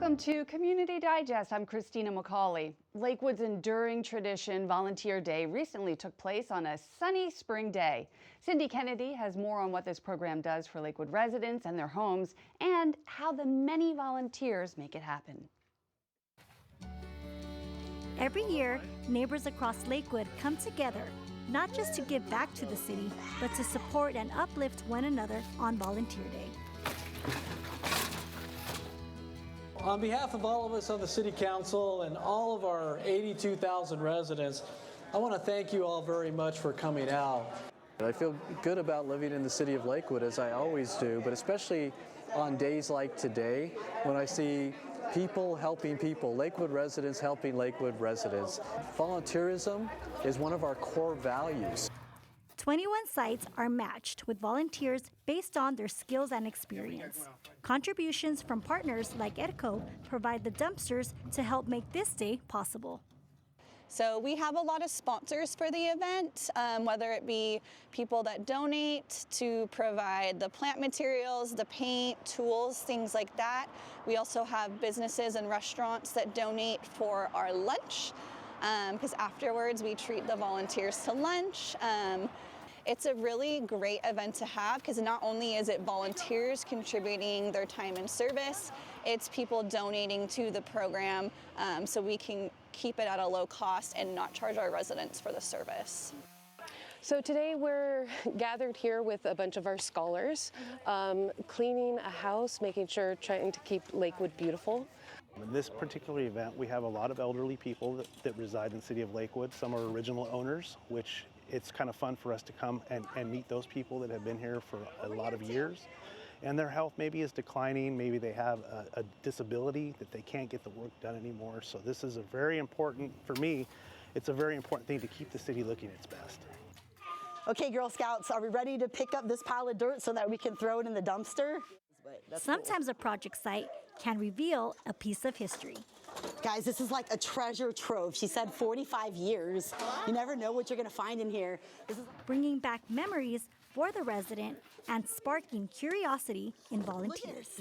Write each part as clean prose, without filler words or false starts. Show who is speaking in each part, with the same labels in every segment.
Speaker 1: Welcome to Community Digest. I'm Christina McCauley. Lakewood's enduring tradition, Volunteer Day, recently took place on a sunny spring day. Cindy Kennedy has more on what this program does for Lakewood residents and their homes and how the many volunteers make it happen.
Speaker 2: Every year, neighbors across Lakewood come together, not just to give back to the city, but to support and uplift one another on Volunteer Day.
Speaker 3: On behalf of all of us on the City Council and all of our 82,000 residents, I want to thank you all very much for coming out. I feel good about living in the city of Lakewood, as I always do, but especially on days like today when I see people helping people, Lakewood residents helping Lakewood residents. Volunteerism is one of our core values.
Speaker 2: 21 sites are matched with volunteers based on their skills and experience. Contributions from partners like ERCO provide the dumpsters to help make this day possible.
Speaker 4: So we have a lot of sponsors for the event, whether it be people that donate to provide the plant materials, the paint, tools, things like that. We also have businesses and restaurants that donate for our lunch, because afterwards we treat the volunteers to lunch. It's a really great event to have because not only is it volunteers contributing their time and service, it's people donating to the program so we can keep it at a low cost and not charge our residents for the service.
Speaker 5: So today we're gathered here with a bunch of our scholars, cleaning a house, making sure, trying to keep Lakewood beautiful.
Speaker 6: In this particular event, we have a lot of elderly people that reside in the city of Lakewood. Some are original owners, which it's kind of fun for us to come and meet those people that have been here for a lot of years. And their health maybe is declining, maybe they have a disability that they can't get the work done anymore. So this is a very important, for me, it's a very important thing to keep the city looking its best.
Speaker 7: Okay, Girl Scouts, are we ready to pick up this pile of dirt so that we can throw it in the dumpster?
Speaker 2: Sometimes a project site can reveal a piece of history.
Speaker 7: Guys, this is like a treasure trove. She said 45 years. You never know what you're going to find in here.
Speaker 2: Bringing back memories for the resident and sparking curiosity in volunteers.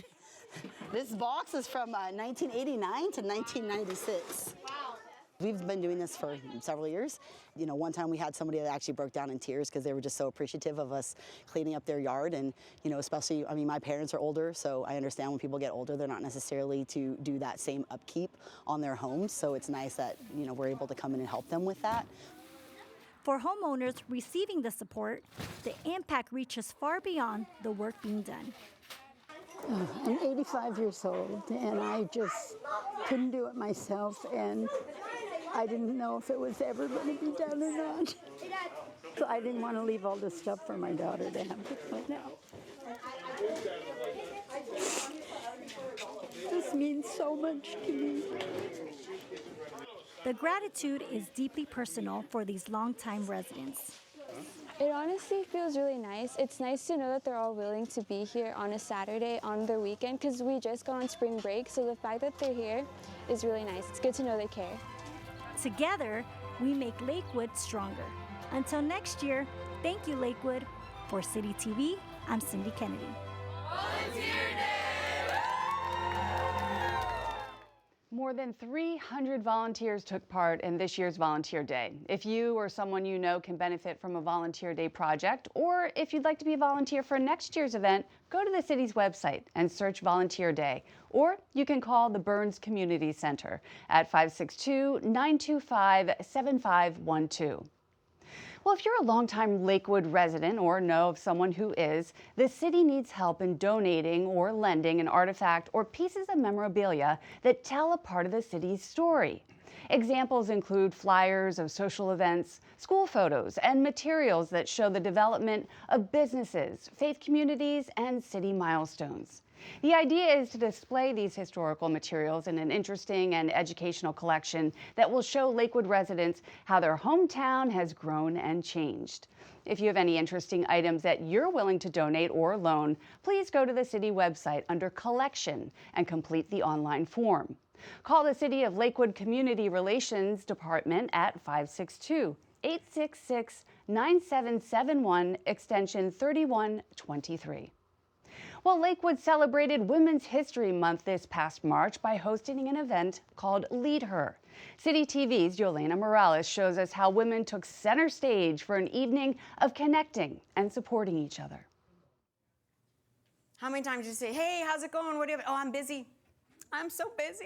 Speaker 7: This box is from 1989 to 1996. Wow. We've been doing this for several years. You know, one time we had somebody that actually broke down in tears because they were just so appreciative of us cleaning up their yard. And, you know, especially, I mean, my parents are older, so I understand when people get older, they're not necessarily to do that same upkeep on their homes. So it's nice that, you know, we're able to come in and help them with that.
Speaker 2: For homeowners receiving the support, the impact reaches far beyond the work being done.
Speaker 8: I'm 85 years old, and I just couldn't do it myself, and I didn't know if it was ever going to be done or not. So I didn't want to leave all this stuff for my daughter to have to clean out. This means so much to me.
Speaker 2: The gratitude is deeply personal for these longtime residents.
Speaker 9: It honestly feels really nice. It's nice to know that they're all willing to be here on a Saturday on their weekend because we just got on spring break, so the fact that they're here is really nice. It's good to know they care.
Speaker 2: Together, we make Lakewood stronger. Until next year, thank you, Lakewood. For City TV, I'm Cindy Kennedy.
Speaker 1: Volunteer Day! More than 300 volunteers took part in this year's Volunteer Day. If you or someone you know can benefit from a Volunteer Day project, or if you'd like to be a volunteer for next year's event, go to the city's website and search Volunteer Day. Or you can call the Burns Community Center at 562-925-7512. Well, if you're a longtime Lakewood resident or know of someone who is, the city needs help in donating or lending an artifact or pieces of memorabilia that tell a part of the city's story. Examples include flyers of social events, school photos, and materials that show the development of businesses, faith communities, and city milestones. The idea is to display these historical materials in an interesting and educational collection that will show Lakewood residents how their hometown has grown and changed. If you have any interesting items that you're willing to donate or loan, please go to the city website under Collection and complete the online form. Call the City of Lakewood Community Relations Department at 562-866-9771, extension 3123. Well, Lakewood celebrated Women's History Month this past March by hosting an event called Lead Her. City TV's Yolena Morales shows us how women took center stage for an evening of connecting and supporting each other.
Speaker 10: How many times did you say, hey, how's it going? What do you have? Oh, I'm busy. I'm so busy.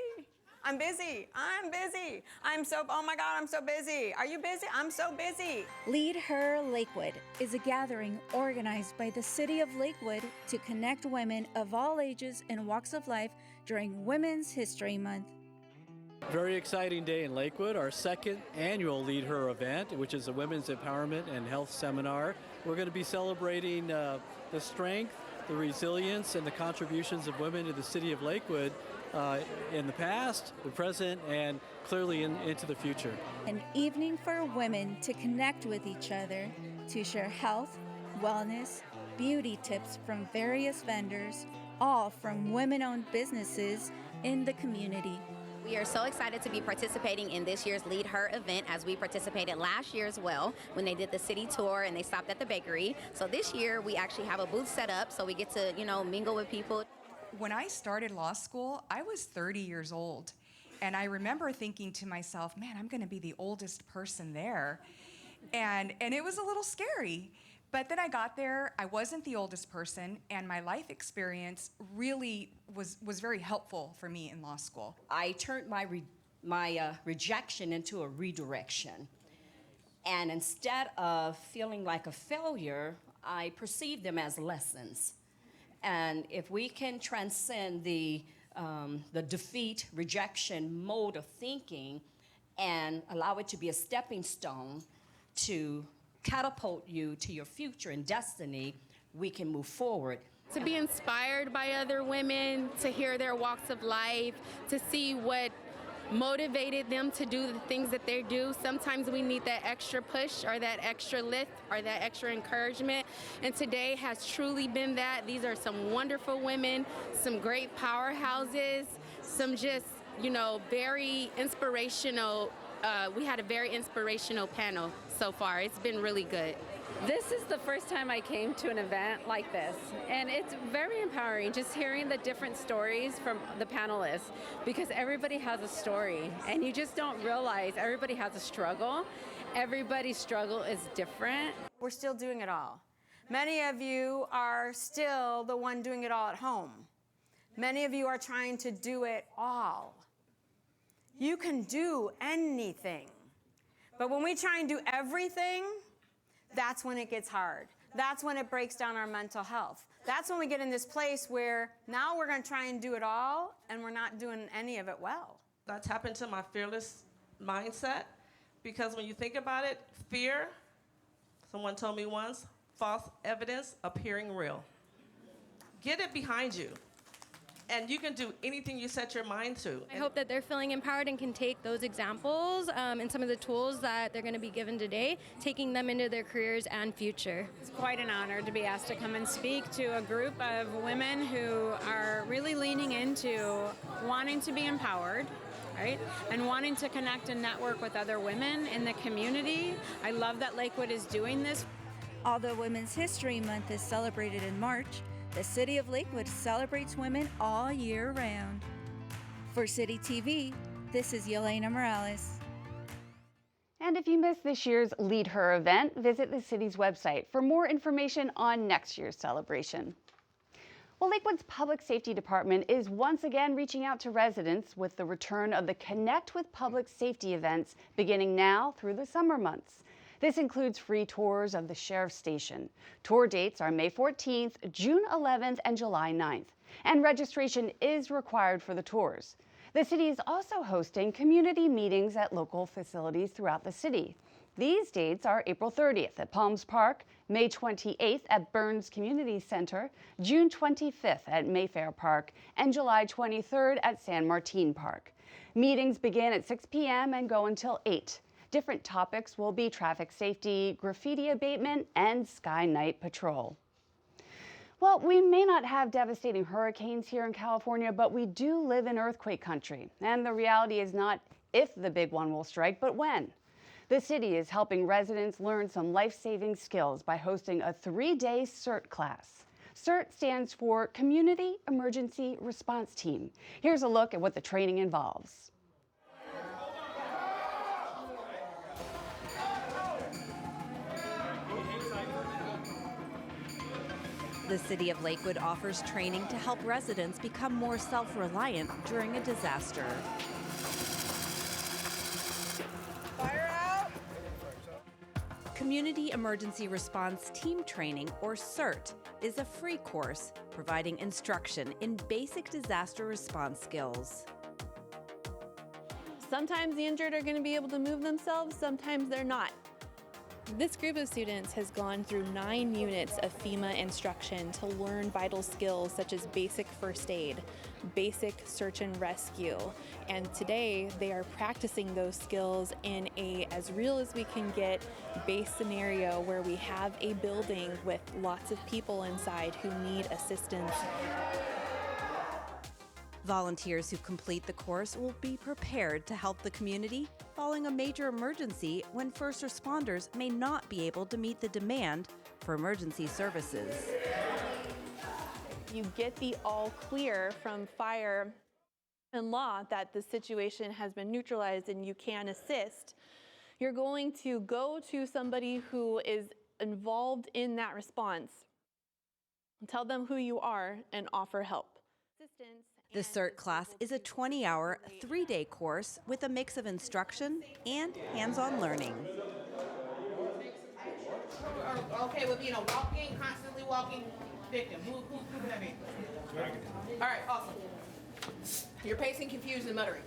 Speaker 10: I'm busy. I'm busy. Oh my God, I'm so busy. Are you busy? I'm so busy.
Speaker 2: Lead Her Lakewood is a gathering organized by the City of Lakewood to connect women of all ages and walks of life during Women's History Month.
Speaker 3: Very exciting day in Lakewood, our second annual Lead Her event, which is a women's empowerment and health seminar. We're going to be celebrating the strength, the resilience, and the contributions of women to the city of Lakewood in the past, the present, and clearly into the future.
Speaker 2: An evening for women to connect with each other, to share health, wellness, beauty tips from various vendors, all from women-owned businesses in the community.
Speaker 11: We are so excited to be participating in this year's Lead Her event, as we participated last year as well when they did the city tour and they stopped at the bakery. So this year we actually have a booth set up so we get to, mingle with people.
Speaker 12: When I started law school, I was 30 years old. And I remember thinking to myself, man, I'm going to be the oldest person there. And it was a little scary. But then I got there, I wasn't the oldest person, and my life experience really was very helpful for me in law school.
Speaker 13: I turned my rejection into a redirection. And instead of feeling like a failure, I perceived them as lessons. And if we can transcend the defeat, rejection mode of thinking and allow it to be a stepping stone to catapult you to your future and destiny, we can move forward.
Speaker 14: To be inspired by other women, to hear their walks of life, to see what motivated them to do the things that they do. Sometimes we need that extra push or that extra lift or that extra encouragement, and today has truly been that. These are some wonderful women, some great powerhouses, some just, very inspirational. We had a very inspirational panel so far. It's been really good.
Speaker 15: This is the first time I came to an event like this, and it's very empowering just hearing the different stories from the panelists, because everybody has a story, and you just don't realize everybody has a struggle. Everybody's struggle is different.
Speaker 10: We're still doing it all. Many of you are still the one doing it all at home. Many of you are trying to do it all. You can do anything. But when we try and do everything, that's when it gets hard. That's when it breaks down our mental health. That's when we get in this place where now we're going to try and do it all, and we're not doing any of it well.
Speaker 16: I tap into my fearless mindset, because when you think about it, fear, someone told me once, false evidence appearing real. Get it behind you. And you can do anything you set your mind to.
Speaker 17: I hope that they're feeling empowered and can take those examples and some of the tools that they're going to be given today, taking them into their careers and future.
Speaker 18: It's quite an honor to be asked to come and speak to a group of women who are really leaning into wanting to be empowered, right? And wanting to connect and network with other women in the community. I love that Lakewood is doing this.
Speaker 2: Although Women's History Month is celebrated in March, the City of Lakewood celebrates women all year round. For City TV, this is Yelena Morales.
Speaker 1: And if you missed this year's Lead Her event, visit the city's website for more information on next year's celebration. Well, Lakewood's Public Safety Department is once again reaching out to residents with the return of the Connect with Public Safety events beginning now through the summer months. This includes free tours of the Sheriff's Station. Tour dates are May 14th, June 11th, and July 9th. And registration is required for the tours. The city is also hosting community meetings at local facilities throughout the city. These dates are April 30th at Palms Park, May 28th at Burns Community Center, June 25th at Mayfair Park, and July 23rd at San Martin Park. Meetings begin at 6 p.m. and go until 8. Different topics will be traffic safety, graffiti abatement, and Sky Night Patrol. Well, we may not have devastating hurricanes here in California, but we do live in earthquake country. And the reality is not if the big one will strike, but when. The city is helping residents learn some life-saving skills by hosting a 3-day CERT class. CERT stands for Community Emergency Response Team. Here's a look at what the training involves.
Speaker 19: The City of Lakewood offers training to help residents become more self-reliant during a disaster. Fire out! Community Emergency Response Team Training, or CERT, is a free course providing instruction in basic disaster response skills.
Speaker 20: Sometimes the injured are going to be able to move themselves, sometimes they're not.
Speaker 21: This group of students has gone through 9 units of FEMA instruction to learn vital skills such as basic first aid, basic search and rescue, and today they are practicing those skills in a as real as we can get base scenario where we have a building with lots of people inside who need assistance.
Speaker 19: Volunteers who complete the course will be prepared to help the community following a major emergency when first responders may not be able to meet the demand for emergency services.
Speaker 20: You get the all clear from fire and law that the situation has been neutralized and you can assist. You're going to go to somebody who is involved in that response, tell them who you are, and offer help.
Speaker 19: The CERT class is a 20-hour, 3-day course with a mix of instruction and hands-on learning.
Speaker 22: Okay with being a constantly walking victim. Who could that be? All right, awesome. You're pacing, confused, and muttering.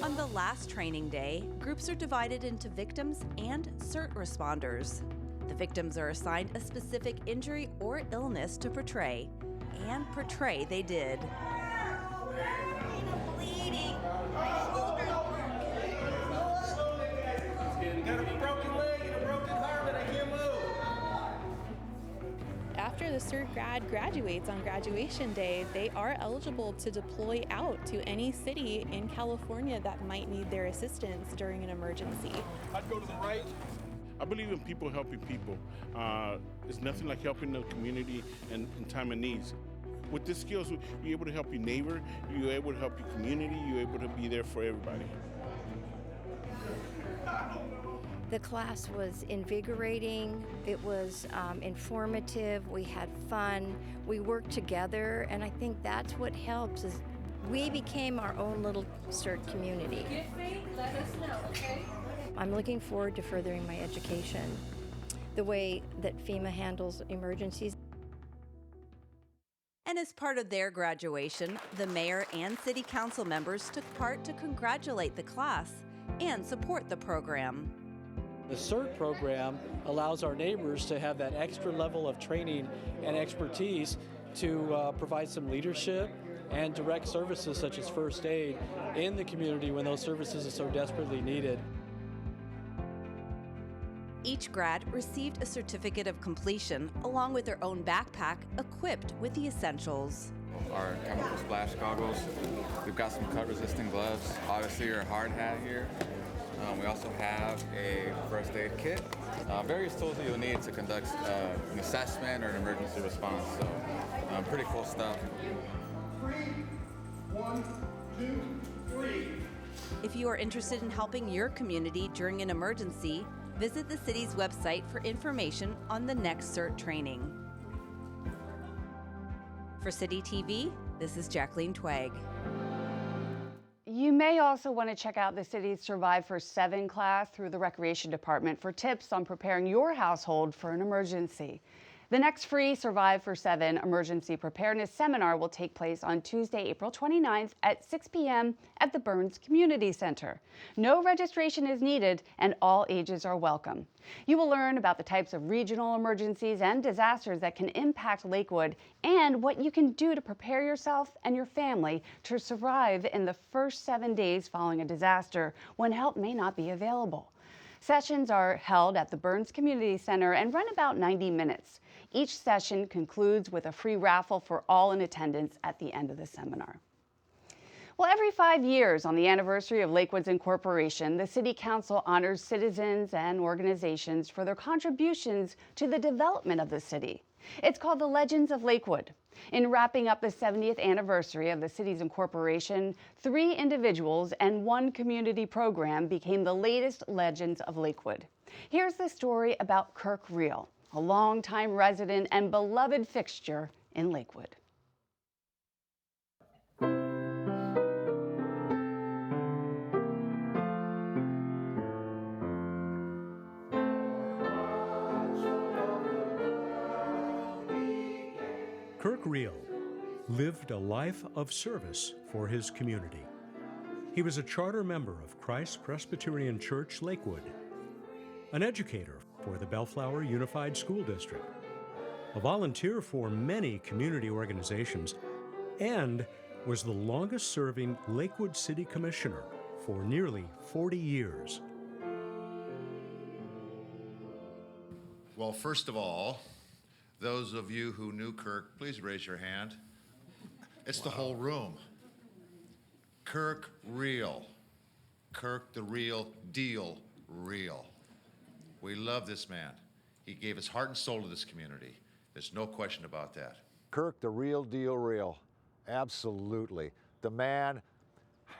Speaker 19: On the last training day, groups are divided into victims and CERT responders. The victims are assigned a specific injury or illness to portray, and portray they did.
Speaker 21: After the CERT grad graduates on graduation day, they are eligible to deploy out to any city in California that might need their assistance during an emergency.
Speaker 23: I'd go to the right. I believe in people helping people. It's nothing like helping the community in time of needs. With these skills, you're able to help your neighbor, you're able to help your community, you're able to be there for everybody.
Speaker 24: The class was invigorating, it was informative, we had fun, we worked together, and I think that's what helps is we became our own little CERT community.
Speaker 22: Let us know, okay?
Speaker 24: I'm looking forward to furthering my education, the way that FEMA handles emergencies.
Speaker 19: And as part of their graduation, the mayor and city council members took part to congratulate the class and support the program.
Speaker 3: The CERT program allows our neighbors to have that extra level of training and expertise to provide some leadership and direct services such as first aid in the community when those services are so desperately needed.
Speaker 19: Each grad received a certificate of completion along with their own backpack equipped with the essentials.
Speaker 25: Our chemical splash goggles, we've got some cut-resistant gloves, obviously our hard hat here. We also have a first aid kit, various tools that you'll need to conduct an assessment or an emergency response. So pretty cool stuff.
Speaker 23: 3, 1, 2, 3.
Speaker 19: If you are interested in helping your community during an emergency, visit the city's website for information on the next CERT training. For City TV, this is Jacqueline Twegg.
Speaker 1: You may also want to check out the city's Survive for 7 class through the Recreation Department for tips on preparing your household for an emergency. The next free Survive for 7 emergency preparedness seminar will take place on Tuesday, April 29th at 6 p.m. at the Burns Community Center. No registration is needed and all ages are welcome. You will learn about the types of regional emergencies and disasters that can impact Lakewood and what you can do to prepare yourself and your family to survive in the first 7 days following a disaster when help may not be available. Sessions are held at the Burns Community Center and run about 90 minutes. Each session concludes with a free raffle for all in attendance at the end of the seminar. Well, every 5 years on the anniversary of Lakewood's incorporation, the City Council honors citizens and organizations for their contributions to the development of the city. It's called The Legends of Lakewood. In wrapping up the 70th anniversary of the city's incorporation, 3 individuals and 1 community program became the latest Legends of Lakewood. Here's the story about Kirk Reel, a longtime resident and beloved fixture in Lakewood.
Speaker 4: Kirk Reel lived a life of service for his community. He was a charter member of Christ Presbyterian Church, Lakewood, an educator for the Bellflower Unified School District, a volunteer for many community organizations, and was the longest-serving Lakewood City Commissioner for nearly 40 years.
Speaker 5: Well, first of all, those of you who knew Kirk, please raise your hand. It's the whole room. Kirk Reel. Kirk the real deal real. We love this man. He gave his heart and soul to this community. There's no question about that.
Speaker 6: Kirk the real deal real. Absolutely. The man,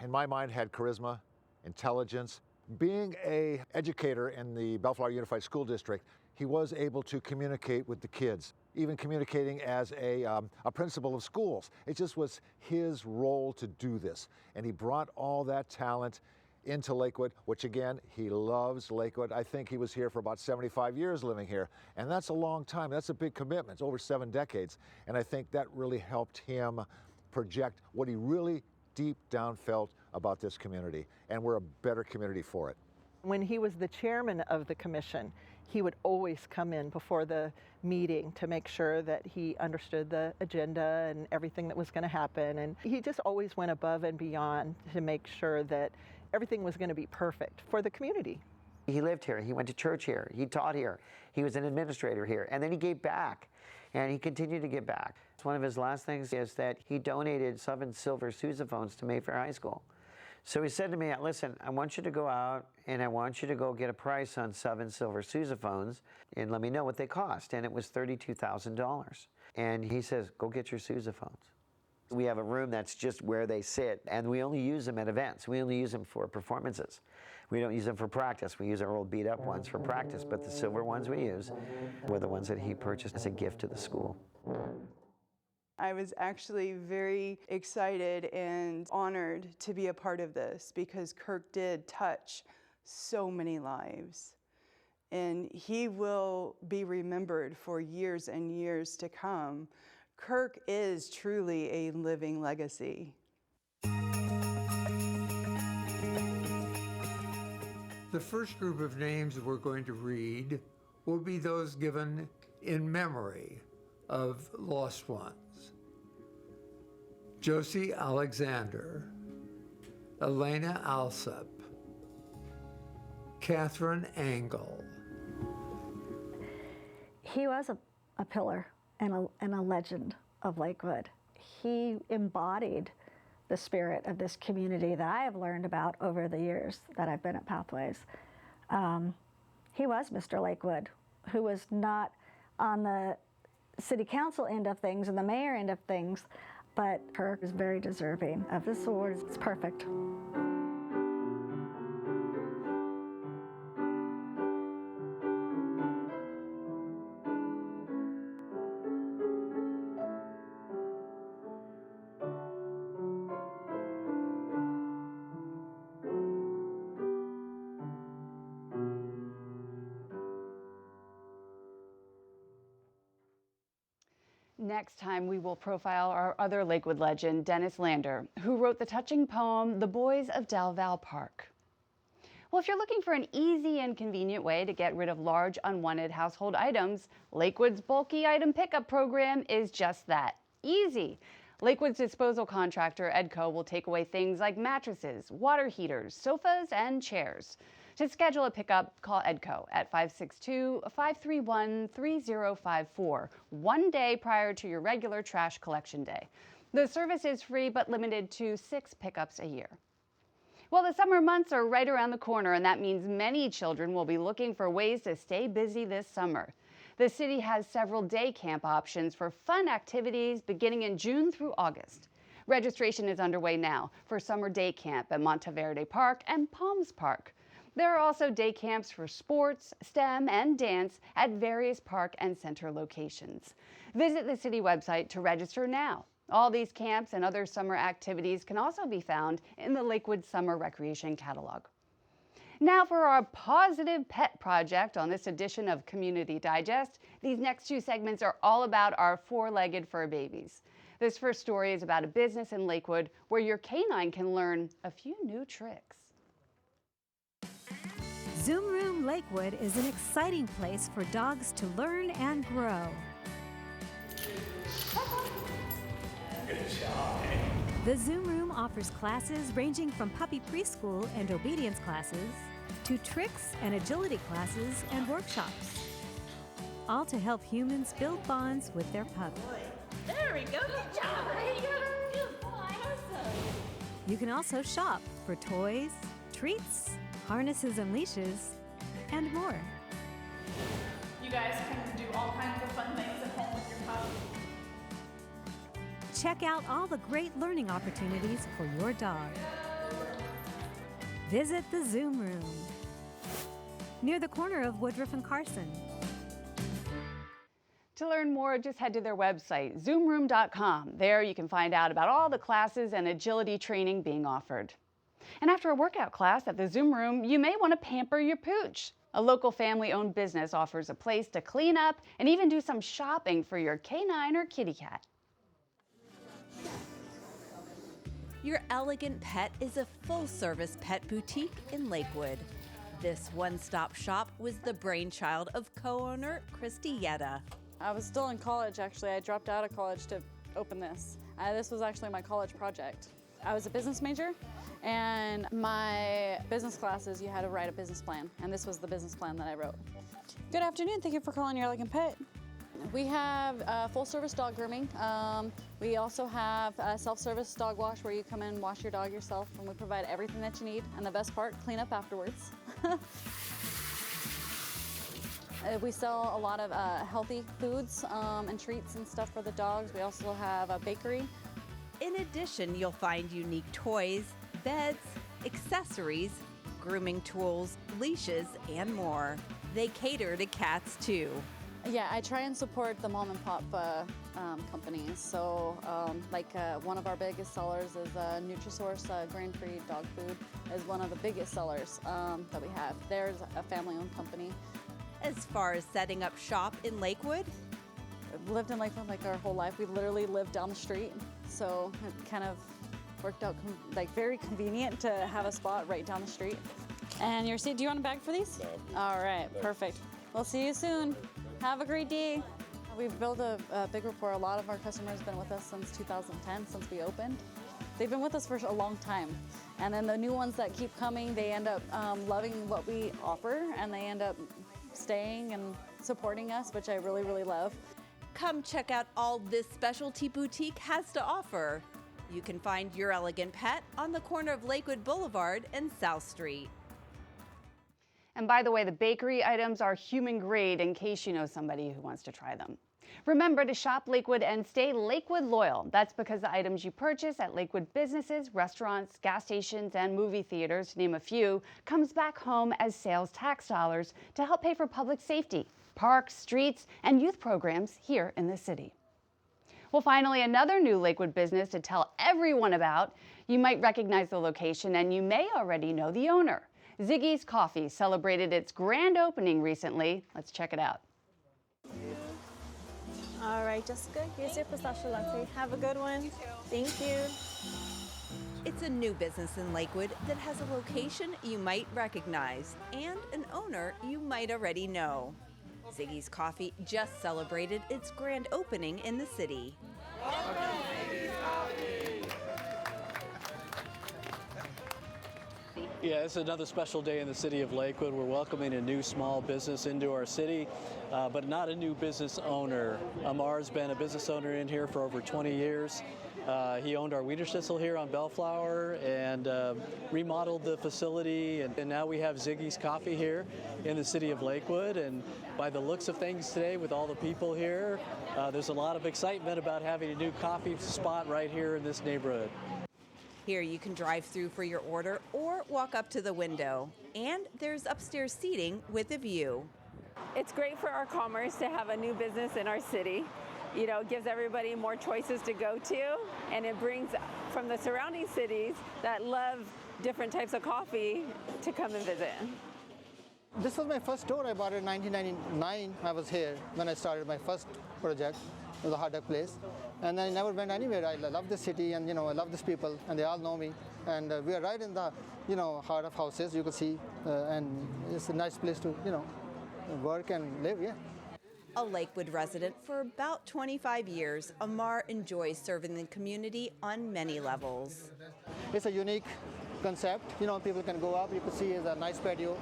Speaker 6: in my mind, had charisma, intelligence. Being an educator in the Bellflower Unified School District, he was able to communicate with the kids, even communicating as a principal of schools. It just was his role to do this. And he brought all that talent into Lakewood, which again, he loves Lakewood. I think he was here for about 75 years living here. And that's a long time. That's a big commitment. It's over 7 decades. And I think that really helped him project what he really deep down felt about this community. And we're a better community for it.
Speaker 7: When he was the chairman of the commission, he would always come in before the meeting to make sure that he understood the agenda and everything that was going to happen. And he just always went above and beyond to make sure that everything was going to be perfect for the community.
Speaker 8: He lived here, he went to church here, he taught here, he was an administrator here, and then he gave back, and he continued to give back. One of his last things is that he donated 7 silver sousaphones to Mayfair High School. So he said to me, listen, I want you to go out and I want you to go get a price on 7 silver sousaphones and let me know what they cost. And it was $32,000. And he says, go get your sousaphones. We have a room that's just where they sit, and we only use them at events. We only use them for performances. We don't use them for practice. We use our old beat-up ones for practice, but the silver ones we use were the ones that he purchased as a gift to the school.
Speaker 26: I was actually very excited and honored to be a part of this because Kirk did touch so many lives. And he will be remembered for years and years to come. Kirk is truly a living legacy.
Speaker 27: The first group of names we're going to read will be those given in memory of lost ones. Josie Alexander, Elena Alsop, Catherine Angle.
Speaker 2: He was a pillar and a legend of Lakewood. He embodied the spirit of this community that I have learned about over the years that I've been at Pathways. He was Mr. Lakewood, who was not on the city council end of things and the mayor end of things, but Kirk is very deserving of this award. It's perfect.
Speaker 1: Next time, we will profile our other Lakewood legend, Dennis Lander, who wrote the touching poem, The Boys of Dalval Park. Well, if you're looking for an easy and convenient way to get rid of large, unwanted household items, Lakewood's bulky item pickup program is just that, easy. Lakewood's disposal contractor, Edco, will take away things like mattresses, water heaters, sofas, and chairs. To schedule a pickup, call Edco at 562-531-3054, 1 day prior to your regular trash collection day. The service is free but limited to 6 pickups a year. Well, the summer months are right around the corner, and that means many children will be looking for ways to stay busy this summer. The city has several day camp options for fun activities beginning in June through August. Registration is underway now for summer day camp at Monteverde Park and Palms Park. There are also day camps for sports, STEM, and dance at various park and center locations. Visit the city website to register now. All these camps and other summer activities can also be found in the Lakewood Summer Recreation Catalog. Now for our positive pet project on this edition of Community Digest. These next two segments are all about our four-legged fur babies. This first story is about a business in Lakewood where your canine can learn a few new tricks.
Speaker 2: Zoom Room Lakewood is an exciting place for dogs to learn and grow. The Zoom Room offers classes ranging from puppy preschool and obedience classes to tricks and agility classes and workshops, all to help humans build bonds with their pup.
Speaker 22: There we go. Good job. Good boy. Awesome.
Speaker 2: You can also shop for toys, treats, harnesses and leashes, and more.
Speaker 22: You guys can do all kinds of fun things at home with your pup.
Speaker 2: Check out all the great learning opportunities for your dog. Visit the Zoom Room, near the corner of Woodruff and Carson.
Speaker 1: To learn more, just head to their website, zoomroom.com. There you can find out about all the classes and agility training being offered. And after a workout class at the Zoom Room, you may want to pamper your pooch. A local family-owned business offers a place to clean up and even do some shopping for your canine or kitty cat.
Speaker 19: Your Elegant Pet is a full-service pet boutique in Lakewood. This one-stop shop was the brainchild of co-owner Christy Yetta.
Speaker 9: I was still in college, actually. I dropped out of college to open this. This was actually my college project. I was a business major, and my business classes, you had to write a business plan, and this was the business plan that I wrote. Good afternoon. Thank you for calling Your Elegant Pet. We have full-service dog grooming. We also have a self-service dog wash where you come in and wash your dog yourself, and we provide everything that you need. And the best part, clean up afterwards. We sell a lot of healthy foods and treats and stuff for the dogs. We also have a bakery.
Speaker 19: In addition, you'll find unique toys, beds, accessories, grooming tools, leashes, and more. They cater to cats too.
Speaker 9: Yeah, I try and support the mom and pop companies. So one of our biggest sellers is Nutrisource grain-free dog food is one of the biggest sellers that we have. There's a family-owned company.
Speaker 19: As far as setting up shop in Lakewood?
Speaker 9: I've lived in Lakewood like our whole life. We literally lived down the street. So it kind of worked out very convenient to have a spot right down the street. And your seat, do you want a bag for these? No. All right, perfect. We'll see you soon. Have a great day. We've built a big rapport. A lot of our customers have been with us since 2010, since we opened. They've been with us for a long time. And then the new ones that keep coming, they end up loving what we offer, and they end up staying and supporting us, which I really, really love.
Speaker 19: Come check out all this specialty boutique has to offer. You can find Your Elegant Pet on the corner of Lakewood Boulevard and South Street.
Speaker 1: And by the way, the bakery items are human grade in case you know somebody who wants to try them. Remember to shop Lakewood and stay Lakewood loyal. That's because the items you purchase at Lakewood businesses, restaurants, gas stations, and movie theaters, to name a few, comes back home as sales tax dollars to help pay for public safety, parks, streets, and youth programs here in the city. Well, finally, another new Lakewood business to tell everyone about. You might recognize the location, and you may already know the owner. Ziggy's Coffee celebrated its grand opening recently. Let's check it out.
Speaker 10: All right, Jessica, here's your pistachio latte. Have a good one. Thank you.
Speaker 19: It's a new business in Lakewood that has a location you might recognize and an owner you might already know. Ziggy's Coffee just celebrated its grand opening in the city.
Speaker 3: Yeah, it's another special day in the city of Lakewood. We're welcoming a new small business into our city, but not a new business owner. Amar's been a business owner in here for over 20 years. He owned our Wiener Schnitzel here on Bellflower and remodeled the facility. And now we have Ziggy's Coffee here in the city of Lakewood. And by the looks of things today, with all the people here, there's a lot of excitement about having a new coffee spot right here in this neighborhood.
Speaker 19: Here you can drive through for your order or walk up to the window. And there's upstairs seating with a view.
Speaker 11: It's great for our commerce to have a new business in our city. You know, it gives everybody more choices to go to, and it brings from the surrounding cities that love different types of coffee to come and visit.
Speaker 12: This was my first store. I bought it in 1999. I was here when I started my first project. It was a hot dog place. And I never went anywhere. I love this city, and I love these people, and they all know me. And we are right in the, heart of houses, you can see, and it's a nice place to, work and live, yeah.
Speaker 19: A Lakewood resident for about 25 years, Amar enjoys serving the community on many levels.
Speaker 12: It's a unique concept. People can go up, you can see it's a nice patio,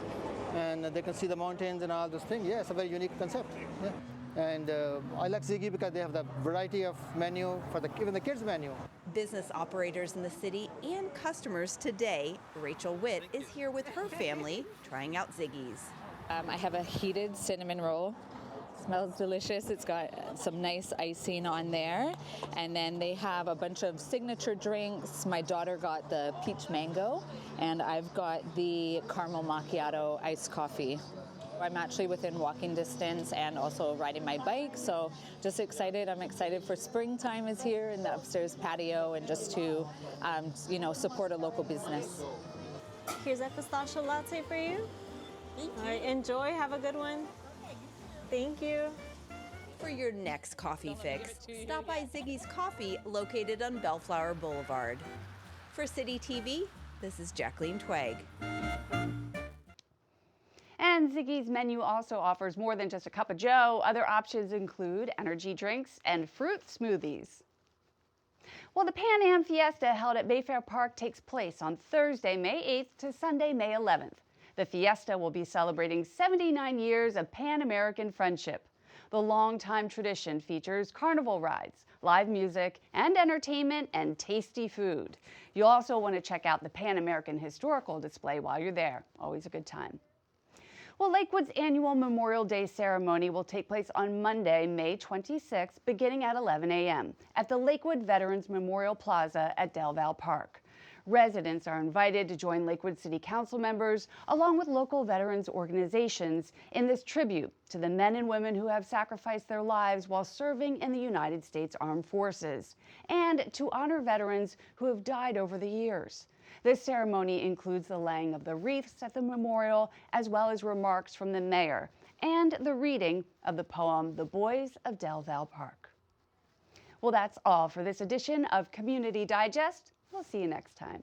Speaker 12: and they can see the mountains and all those things. Yeah, it's a very unique concept. Yeah. And I like Ziggy because they have the variety of menu for even the kids menu.
Speaker 19: Business operators in the city and customers today. Rachel Witt is here with her family trying out Ziggy's.
Speaker 13: I have a heated cinnamon roll. Smells delicious. It's got some nice icing on there. And then they have a bunch of signature drinks. My daughter got the peach mango, and I've got the caramel macchiato iced coffee. I'm actually within walking distance and also riding my bike, so just excited. I'm excited for springtime is here in the upstairs patio, and just to, support a local business.
Speaker 10: Here's a pistachio latte for you. All right, enjoy. Have a good one. Thank you.
Speaker 19: For your next coffee fix, stop by Ziggy's Coffee, located on Bellflower Boulevard. For City TV, this is Jacqueline Twegg.
Speaker 1: And Ziggy's menu also offers more than just a cup of joe. Other options include energy drinks and fruit smoothies. Well, the Pan Am Fiesta held at Mayfair Park takes place on Thursday, May 8th to Sunday, May 11th. The Fiesta will be celebrating 79 years of Pan-American friendship. The longtime tradition features carnival rides, live music, and entertainment, and tasty food. You'll also want to check out the Pan-American Historical display while you're there. Always a good time. Well, Lakewood's annual Memorial Day ceremony will take place on Monday, May 26th, beginning at 11 a.m. at the Lakewood Veterans Memorial Plaza at Del Val Park. Residents are invited to join Lakewood City Council members, along with local veterans organizations, in this tribute to the men and women who have sacrificed their lives while serving in the United States Armed Forces, and to honor veterans who have died over the years. This ceremony includes the laying of the wreaths at the memorial, as well as remarks from the mayor, and the reading of the poem, The Boys of Del Val Park. Well, that's all for this edition of Community Digest. We'll see you next time.